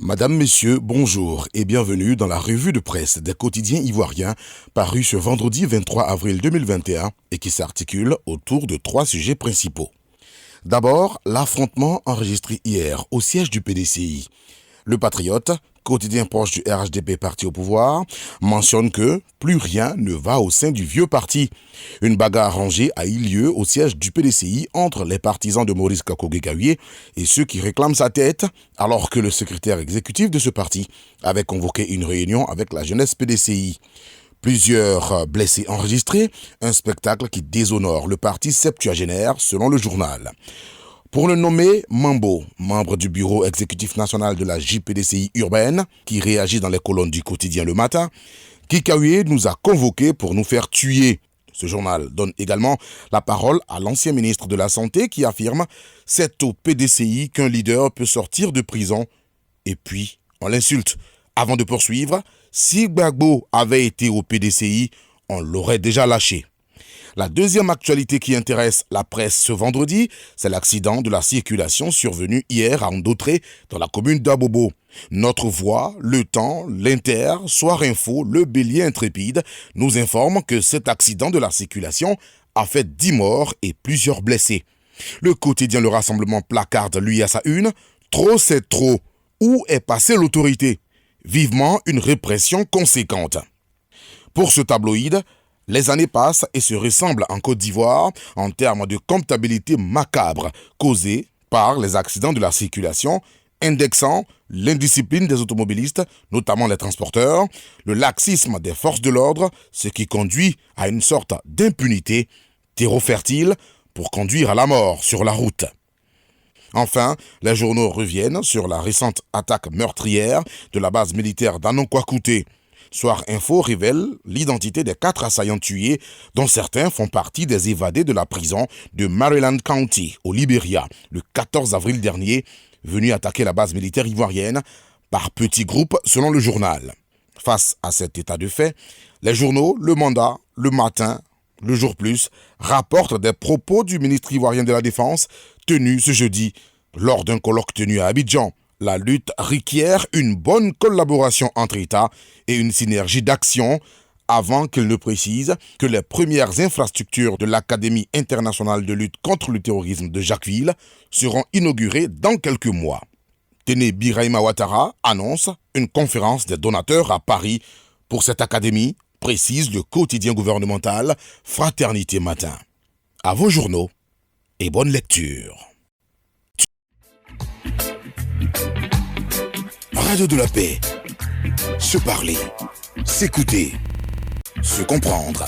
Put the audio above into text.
Madame, Messieurs, bonjour et bienvenue dans la revue de presse des quotidiens ivoiriens parue ce vendredi 23 avril 2021 et qui s'articule autour de trois sujets principaux. D'abord, l'affrontement enregistré hier au siège du PDCI. Le Patriote, quotidien proche du RHDP parti au pouvoir, mentionne que plus rien ne va au sein du vieux parti. Une bagarre rangée a eu lieu au siège du PDCI entre les partisans de Maurice Kakogué-Kahué et ceux qui réclament sa tête, alors que le secrétaire exécutif de ce parti avait convoqué une réunion avec la jeunesse PDCI. Plusieurs blessés enregistrés, un spectacle qui déshonore le parti septuagénaire selon le journal. Pour le nommer Mambo, membre du bureau exécutif national de la JPDCI urbaine, qui réagit dans les colonnes du quotidien Le Matin, Kahué nous a convoqués pour nous faire tuer. Ce journal donne également la parole à l'ancien ministre de la Santé qui affirme « C'est au PDCI qu'un leader peut sortir de prison » et puis on l'insulte. Avant de poursuivre, si Gbagbo avait été au PDCI, on l'aurait déjà lâché. La deuxième actualité qui intéresse la presse ce vendredi, c'est l'accident de la circulation survenu hier à Ndautré, dans la commune d'Abobo. Notre Voix, Le Temps, l'Inter, Soir Info, Le Bélier Intrépide nous informent que cet accident de la circulation a fait 10 morts et plusieurs blessés. Le quotidien Le Rassemblement placarde lui à sa une « Trop c'est trop. Où est passée l'autorité ?» Vivement une répression conséquente. Pour ce tabloïd, les années passent et se ressemblent en Côte d'Ivoire en termes de comptabilité macabre causée par les accidents de la circulation, indexant l'indiscipline des automobilistes, notamment les transporteurs, le laxisme des forces de l'ordre, ce qui conduit à une sorte d'impunité, terreau fertile pour conduire à la mort sur la route. Enfin, les journaux reviennent sur la récente attaque meurtrière de la base militaire d'Anonkwa-Kouté. Soir Info révèle l'identité des 4 assaillants tués, dont certains font partie des évadés de la prison de Maryland County, au Libéria, le 14 avril dernier, venus attaquer la base militaire ivoirienne par petits groupes selon le journal. Face à cet état de fait, les journaux Le Mandat, Le Matin, Le Jour Plus rapportent des propos du ministre ivoirien de la Défense tenu ce jeudi lors d'un colloque tenu à Abidjan. La lutte requiert une bonne collaboration entre États et une synergie d'action avant qu'il ne précise que les premières infrastructures de l'Académie internationale de lutte contre le terrorisme de Jacquesville seront inaugurées dans quelques mois. Téné Birahima Ouattara annonce une conférence des donateurs à Paris pour cette académie, précise le quotidien gouvernemental Fraternité Matin. À vos journaux et bonne lecture. Radio de la paix. Se parler, s'écouter, se comprendre.